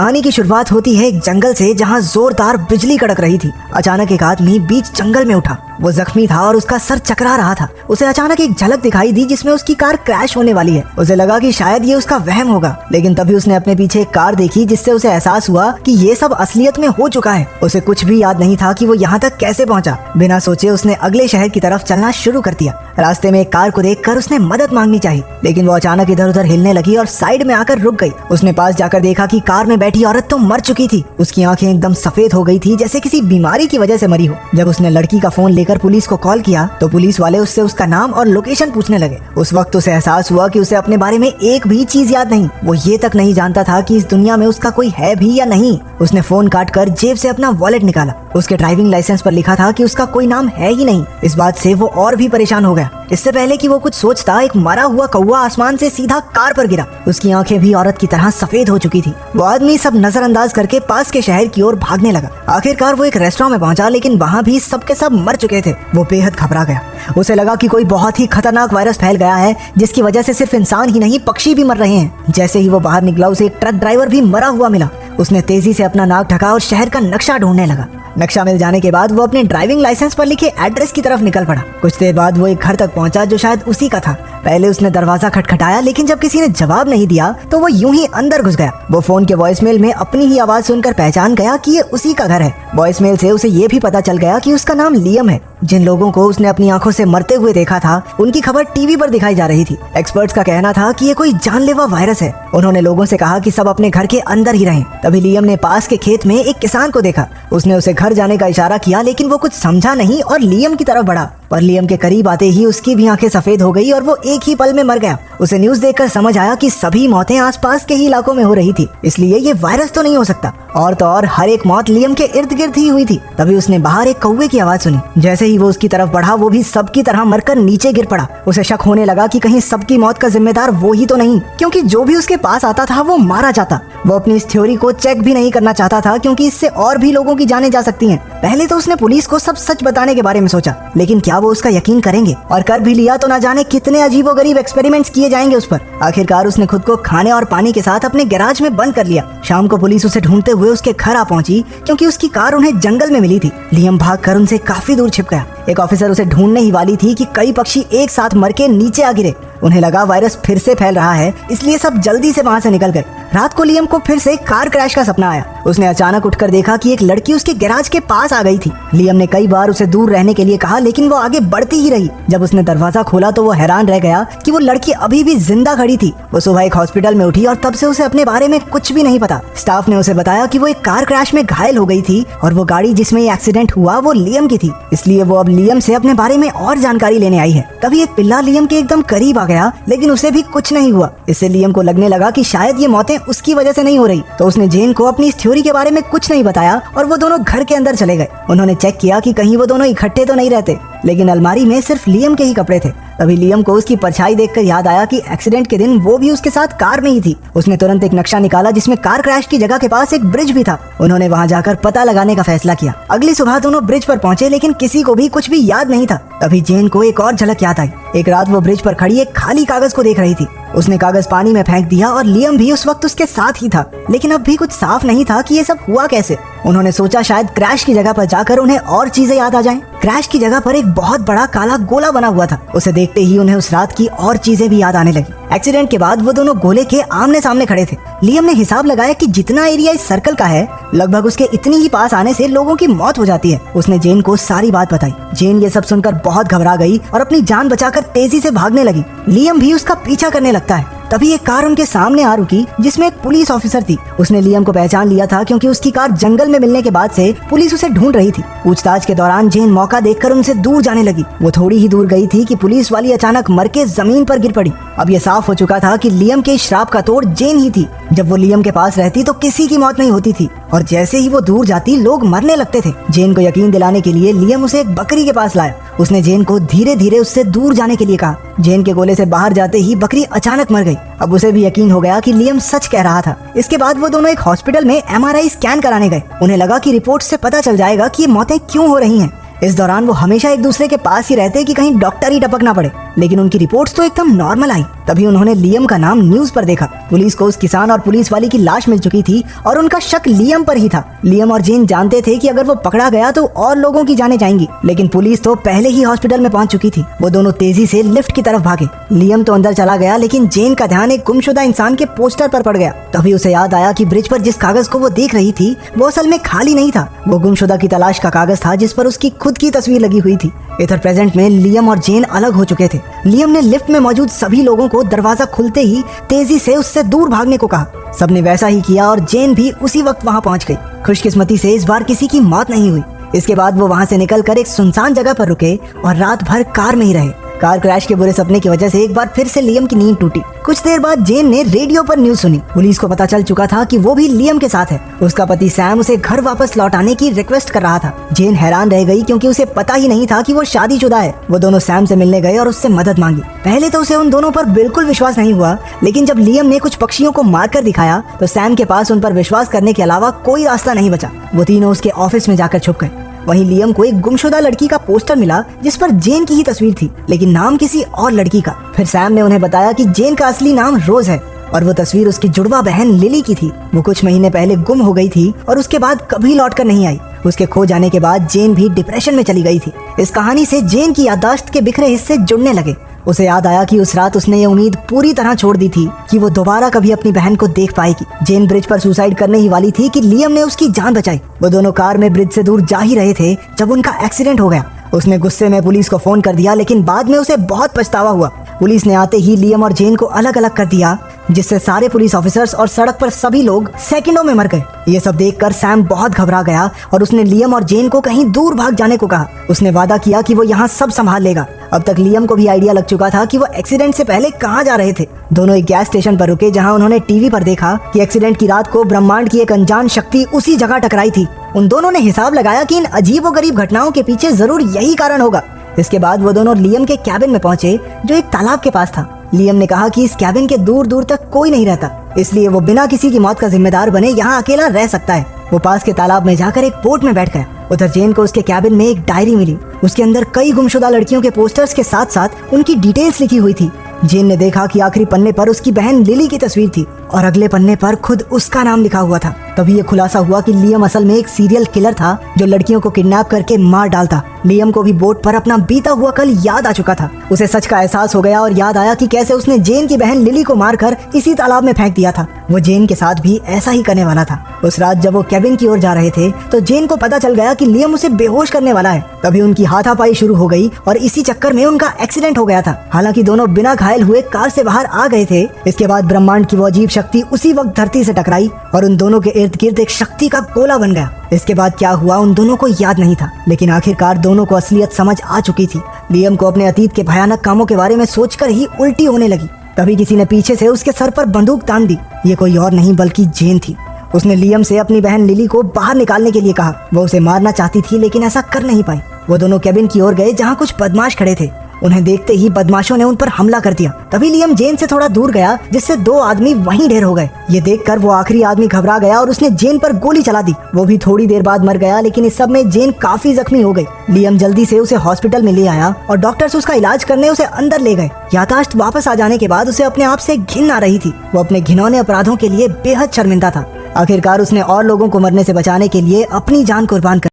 कहानी की शुरुआत होती है एक जंगल से जहाँ जोरदार बिजली कड़क रही थी। अचानक एक आदमी बीच जंगल में उठा। वो जख्मी था और उसका सर चकरा रहा था। उसे अचानक एक झलक दिखाई दी जिसमें उसकी कार क्रैश होने वाली है। उसे लगा कि शायद ये उसका वहम होगा, लेकिन तभी उसने अपने पीछे एक कार देखी जिससे उसे एहसास हुआ कि ये सब असलियत में हो चुका है। उसे कुछ भी याद नहीं था कि वो यहाँ तक कैसे पहुँचा। बिना सोचे उसने अगले शहर की तरफ चलना शुरू कर दिया। रास्ते में एक कार को देखकर उसने मदद मांगनी चाहिए, लेकिन वो अचानक इधर उधर हिलने लगी और साइड में आकर रुक गई। उसने पास जाकर देखा कि कार में बैठी औरत तो मर चुकी थी। उसकी आंखें एकदम सफेद हो गई थी, जैसे किसी बीमारी की वजह से मरी हो। जब उसने लड़की का फोन लेकर पुलिस को कॉल किया तो पुलिस वाले उससे उसका नाम और लोकेशन पूछने लगे। उस वक्त उसे एहसास हुआ कि उसे अपने बारे में एक भी चीज याद नहीं। वो ये तक नहीं जानता था कि इस दुनिया में उसका कोई है भी या नहीं। उसने फोन काट कर जेब से अपना वॉलेट निकाला। उसके ड्राइविंग लाइसेंस पर लिखा था कि उसका कोई नाम है ही नहीं। इस बात से वो और भी परेशान हो गया। इससे पहले कि वो कुछ सोचता, एक मरा हुआ कौवा आसमान से सीधा कार पर गिरा। उसकी आंखें भी औरत की तरह सफेद हो चुकी थी। वो आदमी सब नजरअंदाज करके पास के शहर की ओर भागने लगा। आखिरकार वो एक रेस्टोरेंट में पहुंचा, लेकिन वहाँ भी सबके सब मर चुके थे। वो बेहद घबरा गया। उसे लगा कि कोई बहुत ही खतरनाक वायरस फैल गया है, जिसकी वजह से सिर्फ इंसान ही नहीं पक्षी भी मर रहे हैं। जैसे ही वो बाहर निकला उसे एक ट्रक ड्राइवर भी मरा हुआ मिला। उसने तेजी से अपना नाक ढका और शहर का नक्शा ढूंढने लगा। नक्शा मिल जाने के बाद वो अपने ड्राइविंग लाइसेंस पर लिखे एड्रेस की तरफ निकल पड़ा। कुछ देर बाद वो एक घर तक पहुंचा जो शायद उसी का था। पहले उसने दरवाजा खटखटाया, लेकिन जब किसी ने जवाब नहीं दिया तो वो यूं ही अंदर घुस गया। वो फोन के वॉइसमेल में अपनी ही आवाज सुनकर पहचान गया कि ये उसी का घर है। वॉइसमेल से उसे ये भी पता चल गया कि उसका नाम लियम है। जिन लोगों को उसने अपनी आंखों से मरते हुए देखा था, उनकी खबर टीवी पर दिखाई जा रही थी। एक्सपर्ट्स का कहना था कि ये कोई जानलेवा वायरस है। उन्होंने लोगों से कहा कि सब अपने घर के अंदर ही रहें। तभी लियम ने पास के खेत में एक किसान को देखा। उसने उसे घर जाने का इशारा किया, लेकिन वो कुछ समझा नहीं और लियम की तरफ बढ़ा। पर लियम के करीब आते ही उसकी भी आंखें सफेद हो गई और वो एक ही पल में मर गया। उसे न्यूज देखकर समझ आया कि सभी मौतें आसपास के ही इलाकों में हो रही थी, इसलिए ये वायरस तो नहीं हो सकता। और तो और हर एक मौत लियम के इर्द गिर्द ही हुई थी। तभी उसने बाहर एक कौवे की आवाज सुनी। जैसे ही वो उसकी तरफ बढ़ा, वो भी सबकी तरह मरकर नीचे गिर पड़ा। उसे शक होने लगा कि कहीं सबकी मौत का जिम्मेदार वो ही तो नहीं, क्योंकि जो भी उसके पास आता था वो मारा जाता। वो अपनी इस थ्योरी को चेक भी नहीं करना चाहता था, क्योंकि इससे और भी लोगों की जानें जा सकती हैं। पहले तो उसने पुलिस को सब सच बताने के बारे में सोचा, लेकिन क्या वो उसका यकीन करेंगे? और कर भी लिया तो ना जाने कितने अजीबोगरीब एक्सपेरिमेंट्स किए जाएंगे उस पर। आखिरकार उसने खुद को खाने और पानी के साथ अपने गैराज में बंद कर लिया। शाम को पुलिस उसे ढूंढते हुए उसके घर आ पहुंची, क्योंकि उसकी कार उन्हें जंगल में मिली थी। लियम भागकर उनसे काफी दूर छिप गया। एक ऑफिसर उसे ढूंढने ही वाली थी कि कई पक्षी एक साथ मर के नीचे आ गिरे। उन्हें लगा वायरस फिर से फैल रहा है, इसलिए सब जल्दी से वहाँ से निकल गए। रात को लियम को फिर से कार क्रैश का सपना आया। उसने अचानक उठकर देखा कि एक लड़की उसके गैराज के पास आ गई थी। लियम ने कई बार उसे दूर रहने के लिए कहा, लेकिन वो आगे बढ़ती ही रही। जब उसने दरवाजा खोला तो वो हैरान रह गया कि वो लड़की अभी भी जिंदा खड़ी थी। वो सुबह एक हॉस्पिटल में उठी और तब से उसे अपने बारे में कुछ भी नहीं पता। स्टाफ ने उसे बताया कि वो एक कार क्रैश में घायल हो गई थी और वो गाड़ी जिसमें ये एक्सीडेंट हुआ वो लियम की थी। इसलिए वो अब लियम से अपने बारे में और जानकारी लेने आई है। तभी एक पिल्ला लियम के एकदम करीब आ गया, लेकिन उसे भी कुछ नहीं हुआ। इससे लियम को लगने लगा कि शायद ये मौतें उसकी वजह से नहीं हो रही। तो उसने जेन को अपनी इस थ्योरी के बारे में कुछ नहीं बताया और वो दोनों घर के अंदर चले गए। उन्होंने चेक किया कि कहीं वो दोनों इकट्ठे तो नहीं रहते, लेकिन अलमारी में सिर्फ लियम के ही कपड़े थे। तभी लियम को उसकी परछाई देखकर याद आया कि एक्सीडेंट के दिन वो भी उसके साथ कार में ही थी। उसने तुरंत एक नक्शा निकाला जिसमें कार क्रैश की जगह के पास एक ब्रिज भी था। उन्होंने वहां जाकर पता लगाने का फैसला किया। अगली सुबह दोनों ब्रिज पर पहुंचे, लेकिन किसी को भी कुछ भी याद नहीं था। तभी जेन को एक और झलक याद आई। एक रात वो ब्रिज पर खड़ी एक खाली कागज को देख रही थी। उसने कागज पानी में फेंक दिया और लियम भी उस वक्त उसके साथ ही था, लेकिन अब भी कुछ साफ नहीं था कि ये सब हुआ कैसे। उन्होंने सोचा शायद क्रैश की जगह पर जाकर उन्हें और चीजें याद आ जाएं। क्रैश की जगह पर एक बहुत बड़ा काला गोला बना हुआ था। उसे देखते ही उन्हें उस रात की और चीजें भी याद आने लगी। एक्सीडेंट के बाद वो दोनों गोले के आमने सामने खड़े थे। लियम ने हिसाब लगाया कि जितना एरिया इस सर्कल का है, लगभग उसके इतनी ही पास आने से लोगों की मौत हो जाती है। उसने जेन को सारी बात बताई। जेन ये सब सुनकर बहुत घबरा गई और अपनी जान बचाकर तेजी से भागने लगी। लियम भी उसका पीछा करने लगता है। तभी एक कार उनके सामने आ रुकी, जिसमें एक पुलिस ऑफिसर थी। उसने लियम को पहचान लिया था, क्योंकि उसकी कार जंगल में मिलने के बाद से पुलिस उसे ढूंढ रही थी। पूछताछ के दौरान जेन मौका देखकर उनसे दूर जाने लगी। वो थोड़ी ही दूर गई थी कि पुलिस वाली अचानक मर के जमीन पर गिर पड़ी। अब ये साफ हो चुका था कि लियम के श्राप का तोड़ जेन ही थी। जब वो लियम के पास रहती तो किसी की मौत नहीं होती थी, और जैसे ही वो दूर जाती लोग मरने लगते थे। जेन को यकीन दिलाने के लिए लियम उसे एक बकरी के पास लाया। उसने जेन को धीरे धीरे उससे दूर जाने के लिए कहा। जेन के गोले से बाहर जाते ही बकरी अचानक मर गई। अब उसे भी यकीन हो गया कि लियम सच कह रहा था। इसके बाद वो दोनों एक हॉस्पिटल में MRI स्कैन कराने गए। उन्हें लगा कि रिपोर्ट से पता चल जाएगा कि ये मौतें क्यों हो रही हैं। इस दौरान वो हमेशा एक दूसरे के पास ही रहते कि कहीं डॉक्टर ही टपक ना पड़े, लेकिन उनकी रिपोर्ट्स तो एकदम नॉर्मल आई। तभी उन्होंने लियम का नाम न्यूज पर देखा। पुलिस को उस किसान और पुलिस वाली की लाश मिल चुकी थी और उनका शक लियम पर ही था। लियम और जेन जानते थे कि अगर वो पकड़ा गया तो और लोगों की जानें जाएंगी, लेकिन पुलिस तो पहले ही हॉस्पिटल में पहुंच चुकी थी। वो दोनों तेजी से लिफ्ट की तरफ भागे। लियम तो अंदर चला गया, लेकिन जेन का ध्यान एक गुमशुदा इंसान के पोस्टर पर पड़ गया। तभी उसे याद आया कि ब्रिज पर जिस कागज को वो देख रही थी वो असल में खाली नहीं था, वो गुमशुदा की तलाश का कागज था जिस पर उसकी खुद की तस्वीर लगी हुई थी। इधर प्रेजेंट में लियम और जेन अलग हो चुके थे। लियम ने लिफ्ट में मौजूद सभी लोगों को दरवाजा खुलते ही तेजी से उससे दूर भागने को कहा। सबने वैसा ही किया और जेन भी उसी वक्त वहां पहुंच गई। खुशकिस्मती से इस बार किसी की मौत नहीं हुई। इसके बाद वो वहां से निकलकर एक सुनसान जगह पर रुके और रात भर कार में ही रहे। कार क्रैश के बुरे सपने की वजह से एक बार फिर से लियम की नींद टूटी। कुछ देर बाद जेन ने रेडियो पर न्यूज सुनी। पुलिस को पता चल चुका था कि वो भी लियम के साथ है। उसका पति सैम उसे घर वापस लौटाने की रिक्वेस्ट कर रहा था। जेन हैरान रह गई क्योंकि उसे पता ही नहीं था कि वो शादीशुदा है। वो दोनों सैम से मिलने गए और उससे मदद मांगी। पहले तो उसे उन दोनों पर बिल्कुल विश्वास नहीं हुआ, लेकिन जब लियम ने कुछ पक्षियों को मारकर दिखाया तो सैम के पास उन पर विश्वास करने के अलावा कोई रास्ता नहीं बचा। वो तीनों उसके ऑफिस में जाकर छुप गए। वहीं लियम को एक गुमशुदा लड़की का पोस्टर मिला जिस पर जेन की ही तस्वीर थी, लेकिन नाम किसी और लड़की का। फिर सैम ने उन्हें बताया कि जेन का असली नाम रोज है और वो तस्वीर उसकी जुड़वा बहन लिली की थी। वो कुछ महीने पहले गुम हो गई थी और उसके बाद कभी लौटकर नहीं आई। उसके खो जाने के बाद जेन भी डिप्रेशन में चली गई थी। इस कहानी से जेन की याददाश्त के बिखरे हिस्से जुड़ने लगे। उसे याद आया कि उस रात उसने ये उम्मीद पूरी तरह छोड़ दी थी कि वो दोबारा कभी अपनी बहन को देख पाएगी। जेन ब्रिज पर सुसाइड करने ही वाली थी कि लियम ने उसकी जान बचाई। वो दोनों कार में ब्रिज से दूर जा ही रहे थे जब उनका एक्सीडेंट हो गया। उसने गुस्से में पुलिस को फोन कर दिया, लेकिन बाद में उसे बहुत पछतावा हुआ। पुलिस ने आते ही लियम और जेन को अलग अलग कर दिया, जिससे सारे पुलिस ऑफिसर्स और सड़क पर सभी लोग सेकंडों में मर गए। ये सब देखकर सैम बहुत घबरा गया और उसने लियम और जेन को कहीं दूर भाग जाने को कहा। उसने वादा किया कि वो यहाँ सब संभाल लेगा। अब तक लियम को भी आइडिया लग चुका था कि वो एक्सीडेंट से पहले कहाँ जा रहे थे। दोनों एक गैस स्टेशन पर रुके जहाँ उन्होंने टीवी पर देखा कि एक्सीडेंट की रात को ब्रह्मांड की एक अनजान शक्ति उसी जगह टकराई थी। उन दोनों ने हिसाब लगाया कि इन अजीबोगरीब घटनाओं के पीछे जरूर यही कारण होगा। इसके बाद वो दोनों लियम के कैबिन में पहुंचे जो एक तालाब के पास था। लियम ने कहा कि इस कैबिन के दूर दूर तक कोई नहीं रहता, इसलिए वो बिना किसी की मौत का जिम्मेदार बने यहाँ अकेला रह सकता है। वो पास के तालाब में जाकर एक बोट में बैठ गया। उधर जेन को उसके कैबिन में एक डायरी मिली। उसके अंदर कई गुमशुदा लड़कियों के पोस्टर्स के साथ साथ उनकी डिटेल्स लिखी हुई थी। जेन ने देखा कि आखिरी पन्ने पर उसकी बहन लिली की तस्वीर थी और अगले पन्ने पर खुद उसका नाम लिखा हुआ था। तभी ये खुलासा हुआ कि लियम असल में एक सीरियल किलर था जो लड़कियों को किडनैप करके मार डालता। लियम को भी बोट पर अपना बीता हुआ कल याद आ चुका था। उसे सच का एहसास हो गया और याद आया कि कैसे उसने जेन की बहन लिली को मारकर इसी तालाब में फेंक दिया था। वो जेन के साथ भी ऐसा ही करने वाला था। उस रात जब वो कैबिन की ओर जा रहे थे तो जेन को पता चल गया कि लियम उसे बेहोश करने वाला है। तभी उनकी हाथापाई शुरू हो गई और इसी चक्कर में उनका एक्सीडेंट हो गया था। हालांकि दोनों बिना घायल हुए कार से बाहर आ गए थे। इसके बाद ब्रह्मांड की वो अजीब शक्ति उसी वक्त धरती से टकराई और उन दोनों के इर्द गिर्द एक शक्ति का गोला बन गया। इसके बाद क्या हुआ उन दोनों को याद नहीं था, लेकिन आखिरकार दोनों को असलियत समझ आ चुकी थी। लियम को अपने अतीत के भयानक कामों के बारे में सोचकर ही उल्टी होने लगी। तभी किसी ने पीछे से उसके सर पर बंदूक तान दी। ये कोई और नहीं बल्कि जेन थी। उसने लियम से अपनी बहन लिली को बाहर निकालने के लिए कहा। वो उसे मारना चाहती थी लेकिन ऐसा कर नहीं पाई। वो दोनों कैबिन की ओर गए जहाँ कुछ बदमाश खड़े थे। उन्हें देखते ही बदमाशों ने उन पर हमला कर दिया। तभी लियम जेन से थोड़ा दूर गया, जिससे दो आदमी वहीं ढेर हो गए। ये देखकर वो आखिरी आदमी घबरा गया और उसने जेन पर गोली चला दी। वो भी थोड़ी देर बाद मर गया, लेकिन इस सब में जेन काफी जख्मी हो गई। लियम जल्दी से उसे हॉस्पिटल में ले आया और डॉक्टर्स उसका इलाज करने उसे अंदर ले गए। याददाश्त वापस आ जाने के बाद उसे अपने आप से घिन आ रही थी। वो अपने घिनौने अपराधों के लिए बेहद शर्मिंदा था। आखिरकार उसने और लोगों को मरने से बचाने के लिए अपनी जान कुर्बान कर